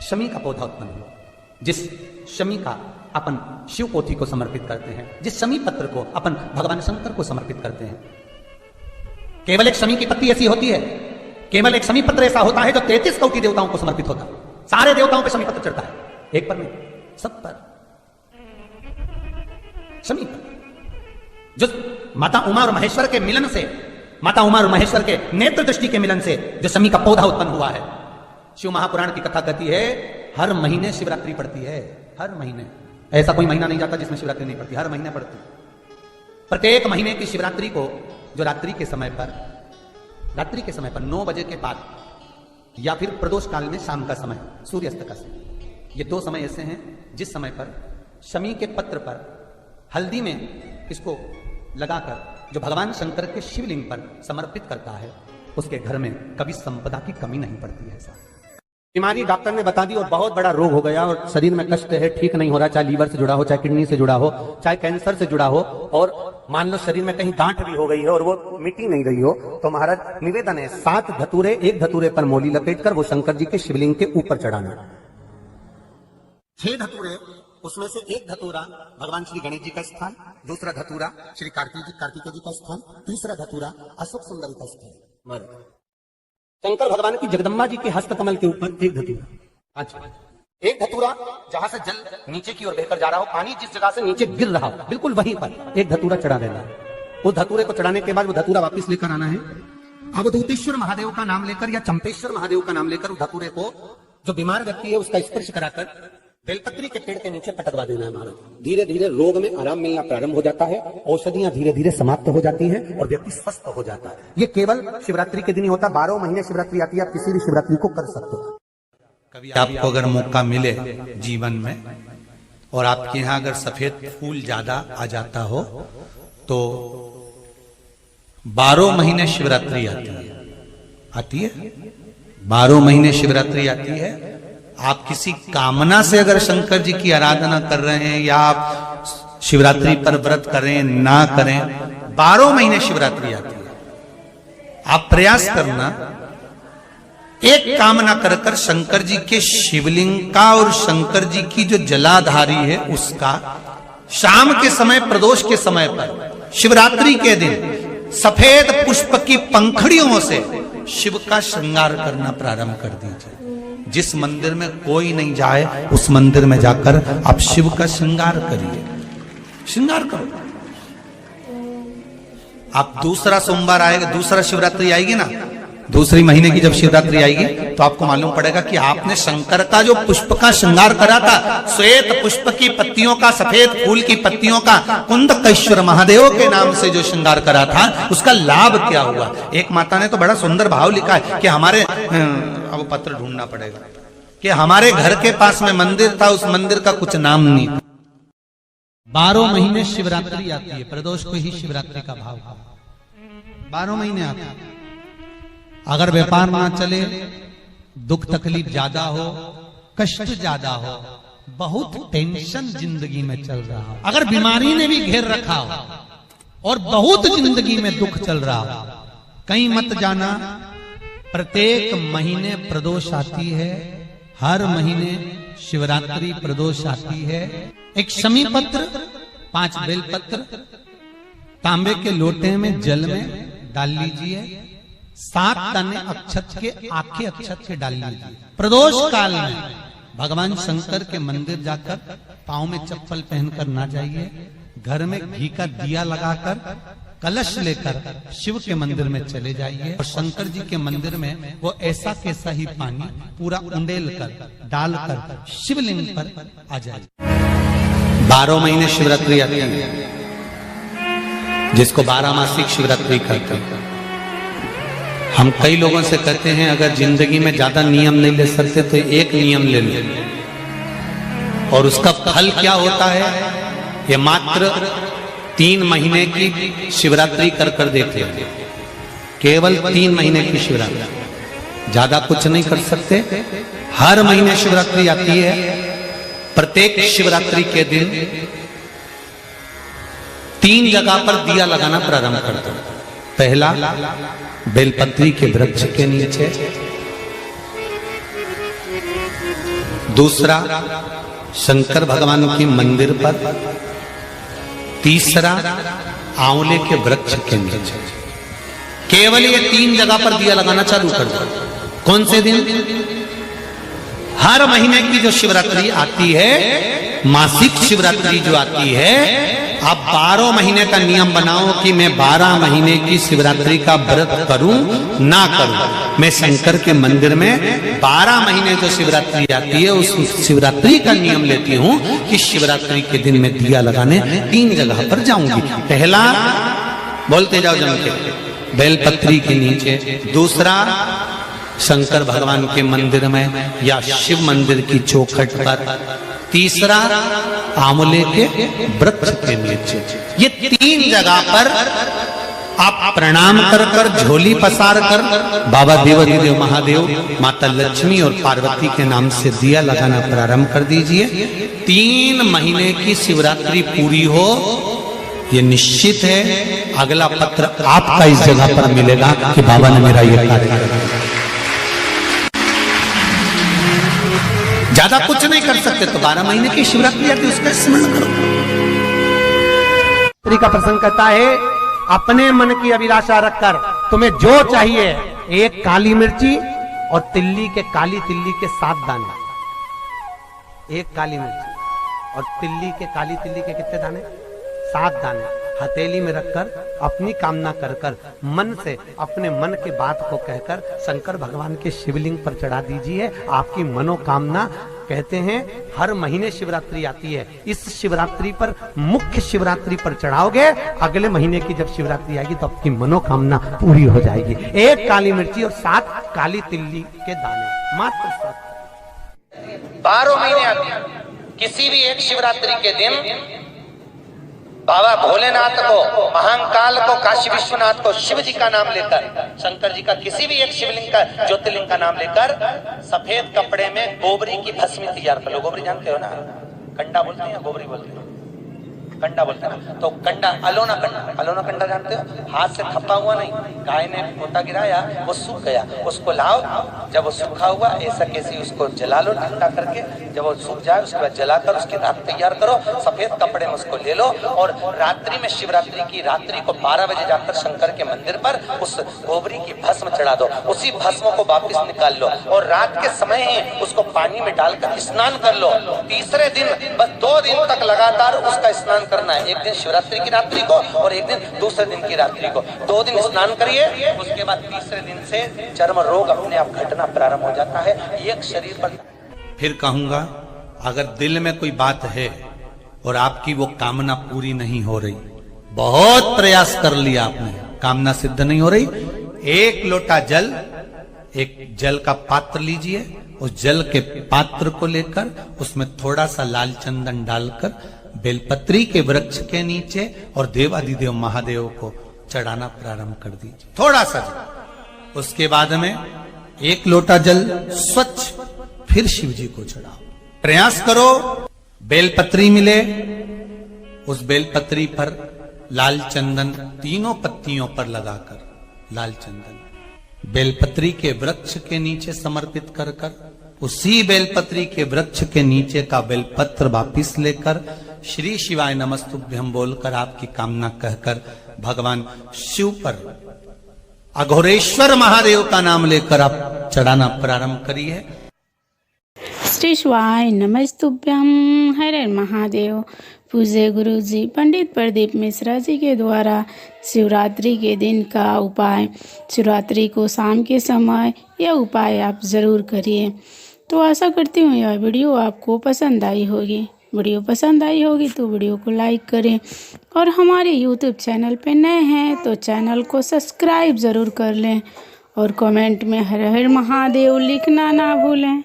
शमी का पौधा उत्पन्न हुआ, जिस शमी का अपन शिव पोथी को समर्पित करते हैं, जिस शमी पत्र को अपन भगवान शंकर को समर्पित करते हैं। केवल एक शमी की पत्ती ऐसी होती है, केवल एक शमी पत्र ऐसा होता है जो 33 कोटि देवताओं को समर्पित होता है। सारे देवताओं पे शमी पत्र चढ़ता है, एक पर नहीं, सब पर शमी पत्र। जो माता उमा और महेश्वर के मिलन से, माता उमा और महेश्वर के नेत्र दृष्टि के मिलन से जो शमी का पौधा उत्पन्न हुआ है। शिव महापुराण की कथा कहती है हर महीने शिवरात्रि पड़ती है, हर महीने। ऐसा कोई महीना नहीं जाता जिसमें शिवरात्रि नहीं पड़ती, हर महीने पड़ती। प्रत्येक महीने की शिवरात्रि को जो रात्रि के समय पर 9 बजे के बाद या फिर प्रदोष काल में शाम का समय, सूर्यास्त का समय, ये 2 समय ऐसे हैं जिस समय पर शमी के पत्र पर हल्दी में इसको लगाकर जो भगवान शंकर के शिवलिंग पर समर्पित करता है, उसके घर में कभी संपदा की कमी नहीं पड़ती है। ऐसा बीमारी डॉक्टर ने बता दी और बहुत बड़ा रोग हो गया और शरीर में कष्ट है, ठीक नहीं हो रहा, चाहे लीवर से जुड़ा हो, चाहे किडनी से जुड़ा हो, चाहे कैंसर से जुड़ा हो, और मान लो शरीर में कहीं गांठ भी हो गई है और वो मिटी नहीं रही हो, तो महाराज निवेदन है 7 धतूरे, एक धतूरे पर मोली लपेटकर वो शंकर जी के शिवलिंग के ऊपर चढ़ाना। 6 धतूरे, उसमें से एक धतूरा भगवान श्री गणेश जी का स्थान, दूसरा धतूरा श्री कार्तिकेय जी का स्थान, तीसरा धतूरा अशोक सुंदरी का स्थान। शंकर भगवान की जगदम्बा जी के हस्तकमल के ऊपर एक धतूरा। अच्छा, एक धतूरा जहां से जल नीचे की ओर बहकर जा रहा हो, पानी जिस जगह से नीचे गिर रहा हो, बिल्कुल वहीं पर एक धतूरा चढ़ा देना है। उस धतूरे को चढ़ाने के बाद वो धतूरा वापस लेकर आना है। अवधूतेश्वर महादेव का नाम लेकर या चंपेश्वर महादेव का नाम लेकर उस धतूरे को जो बीमार व्यक्ति है उसका स्पर्श कराकर बेलपत्री के पेड़ के नीचे पटकवा देना है महाराज। धीरे धीरे रोग में आराम मिलना प्रारंभ हो जाता है, औषधियां धीरे धीरे समाप्त हो जाती हैं और व्यक्ति स्वस्थ हो जाता है। ये केवल शिवरात्रि के दिन ही होता, 12 महीने शिवरात्रि आती है, आप किसी भी शिवरात्रि को कर सकते हो। कभी आपको अगर मौका मिले जीवन में और आपके यहाँ अगर सफेद फूल ज्यादा आ जाता हो तो 12 महीने शिवरात्रि आती है 12 महीने शिवरात्रि आती है। आप किसी कामना से अगर शंकर जी की आराधना कर रहे हैं या आप शिवरात्रि पर व्रत करें ना करें, 12 महीने शिवरात्रि आती है। आप प्रयास करना, एक कामना कर कर शंकर जी के शिवलिंग का और शंकर जी की जो जलाधारी है उसका शाम के समय, प्रदोष के समय पर, शिवरात्रि के दिन सफेद पुष्प की पंखड़ियों से शिव का श्रृंगार करना प्रारंभ कर दीजिए। जिस मंदिर में कोई नहीं जाए उस मंदिर में जाकर आप शिव का श्रृंगार करिए, श्रृंगार करो। आप दूसरा सोमवार आएगा, दूसरा शिवरात्रि आएगी ना, दूसरी महीने की जब शिवरात्रि आएगी तो आपको मालूम पड़ेगा कि आपने शंकर का जो पुष्प का श्रृंगार करा था, श्वेत पुष्प की पत्तियों का, सफेद फूल की पत्तियों का, कुंदकेश्वर महादेव के नाम से जो श्रृंगार करा था, उसका लाभ क्या हुआ। एक माता ने तो बड़ा सुंदर भाव लिखा है कि हमारे, अब पत्र ढूंढना पड़ेगा, कि हमारे घर के पास में मंदिर था, उस मंदिर का कुछ नाम नहीं। 12 महीने शिवरात्रि आती है, प्रदोष को ही शिवरात्रि का भाव है, 12 महीने आते हैं। अगर व्यापार ना चले, दुख तकलीफ ज्यादा हो, कष्ट ज्यादा हो, बहुत टेंशन जिंदगी में चल रहा हो, अगर बीमारी ने भी घेर रखा हो और बहुत जिंदगी में दुख चल रहा हो, कहीं मत जाना। प्रत्येक महीने प्रदोष आती है, हर महीने शिवरात्रि प्रदोष आती है। एक शमी पत्र, 5 बेलपत्र तांबे के लोटे में जल में डाल लीजिए, 7 दाने अक्षत के, आखे अक्षत के डाल लीजिए। प्रदोष काल में भगवान शंकर के मंदिर जाकर पांव में चप्पल पहनकर ना जाइए, घर में घी का दिया लगाकर कलश लेकर शिव के मंदिर में चले जाइए और शंकर जी के मंदिर में वो ऐसा कैसा ही पानी पूरा उंडेल कर डालकर शिवलिंग पर आ जाइए। 12 महीने शिवरात्रि आती है, जिसको 12 मासिक शिवरात्रि कहते हैं। हम कई लोगों से कहते हैं अगर जिंदगी में ज्यादा नियम नहीं ले सकते तो एक नियम ले लो, और उसका फल क्या होता है ये मात्र 3 महीने की शिवरात्रि कर कर देखते हैं। केवल 3 महीने की शिवरात्रि, ज्यादा कुछ नहीं कर सकते। हर महीने शिवरात्रि आती है, प्रत्येक शिवरात्रि के दिन 3 जगह पर दिया लगाना प्रारंभ कर दो। पहला बेलपत्री के वृक्ष के नीचे, दूसरा शंकर भगवान के मंदिर पर, तीसरा आंवले के वृक्ष के नीचे। केवल ये 3 जगह पर दिया लगाना चालू कर दो। कौन से दिन? हर महीने की जो शिवरात्रि आती है, मासिक शिवरात्रि जो आती है, आप 12 महीने का नियम बनाओ कि मैं 12 महीने की शिवरात्रि का व्रत करूं ना करूं। मैं शंकर के मंदिर में 12 महीने जो शिवरात्रि आती है उस शिवरात्रि का नियम लेती हूं कि शिवरात्रि के दिन मैं दिया लगाने 3 जगह पर जाऊंगी। पहला, बोलते जाओ जम के, बेलपत्री के नीचे। दूसरा, शंकर भगवान के मंदिर में या शिव मंदिर की चौखट पर। तीसरा, आंवले के वृक्ष के नीचे। ये 3 जगह पर आप प्रणाम कर कर, झोली पसार कर बाबा देवाधिदेव महादेव, माता लक्ष्मी और पार्वती के नाम से दिया लगाना प्रारंभ कर दीजिए। 3 महीने की शिवरात्रि पूरी हो, ये निश्चित है अगला पत्र आपका इस जगह पर मिलेगा कि बाबा ने मेरा ये कार्य किया। ज्यादा कुछ नहीं कर सकते तो 12 महीने की शिवरात्रि आती है, उसका स्मरण करो। श्री का प्रसंग कहता है, अपने मन की अभिलाषा रखकर तुम्हें जो चाहिए, 1 काली मिर्ची और काली तिल्ली के 7 दाने। 1 काली मिर्ची और काली तिल्ली के कितने दाने? 7 दाने हथेली में रखकर अपनी कामना कर कर, मन से अपने मन के बात को कहकर शंकर भगवान के शिवलिंग पर चढ़ा दीजिए। आपकी मनोकामना, कहते हैं हर महीने शिवरात्रि आती है, इस शिवरात्रि पर, मुख्य शिवरात्रि पर चढ़ाओगे, अगले महीने की जब शिवरात्रि आएगी तो आपकी मनोकामना पूरी हो जाएगी। 1 काली मिर्ची और 7 काली तिल्ली के दाने, मात्र 7। 12 महीने आती है। किसी भी एक शिवरात्रि के दिन बाबा भोलेनाथ को, महाकाल को, काशी विश्वनाथ को, शिव जी का नाम लेकर, शंकर जी का किसी भी एक शिवलिंग का, ज्योतिर्लिंग का नाम लेकर, सफेद कपड़े में गोबरी की भस्मी तैयार कर लो। गोबरी जानते हो ना? कंडा बोलते हैं या गोबरी बोलते हैं? कंडा बोलते हैं ना? तो कंडा, अलोना कंडा जानते हो? हाथ से थप्पा हुआ नहीं, गाय ने पोता गिराया, वो सूख गया, उसको लाओ, जब वो सूखा हुआ ऐसा कैसे उसको जला लो ठंडा करके, जब वो सूख जाए उसके बाद जलाकर उसकी राख तैयार करो, सफेद कपड़े में उसको ले लो और रात्रि में, शिवरात्रि की रात्रि को 12 बजे जाकर शंकर के मंदिर पर उस गोबरी की भस्म चढ़ा दो। उसी भस्म को वापिस निकाल लो और रात के समय ही उसको पानी में डालकर स्नान कर लो। तीसरे दिन, बस 2 दिन तक लगातार उसका स्नान करना है। एक दिन शिवरात्रि की रात्रि को और एक दिन दूसरे दिन की रात्रि को। 2 दिन स्नान करिए, उसके बाद तीसरे दिन से चर्म रोग अपने आप घटना प्रारंभ हो जाता है। एक शरीर पर। फिर कहूंगा, अगर दिल में कोई बात है और आपकी वो कामना पूरी नहीं हो रही, बहुत प्रयास कर लिया आपने, कामना सिद्ध नहीं हो रही, 1 लोटा जल, एक जल का पात्र लीजिए, उस जल के पात्र को लेकर उसमें थोड़ा सा लाल चंदन डालकर बेलपत्री के वृक्ष के नीचे और देवाधिदेव महादेव को चढ़ाना प्रारंभ कर दीजिए, थोड़ा सा जल। उसके बाद में 1 लोटा जल स्वच्छ फिर शिव जी को चढ़ाओ। प्रयास करो बेलपत्री मिले, उस बेलपत्री पर लाल चंदन 3 पत्तियों पर लगाकर, लाल चंदन बेलपत्री के वृक्ष के नीचे समर्पित कर कर, उसी बेलपत्री के वृक्ष के नीचे का बेलपत्र वापिस लेकर श्री शिवाय नमस्तुभ्यं बोलकर, आपकी कामना कहकर भगवान शिव पर, अघोरेश्वर महादेव का नाम लेकर आप चढ़ाना प्रारंभ करिए। श्री शिवाय नमस्तुभ्यं, हर हर महादेव। पूज्य गुरु जी पंडित प्रदीप मिश्रा जी के द्वारा शिवरात्रि के दिन का उपाय, शिवरात्रि को शाम के समय यह उपाय आप ज़रूर करिए। तो आशा करती हूँ यह वीडियो आपको पसंद आई होगी। वीडियो पसंद आई होगी तो वीडियो को लाइक करें और हमारे यूट्यूब चैनल पे नए हैं तो चैनल को सब्सक्राइब ज़रूर कर लें और कमेंट में हर हर महादेव लिखना ना भूलें।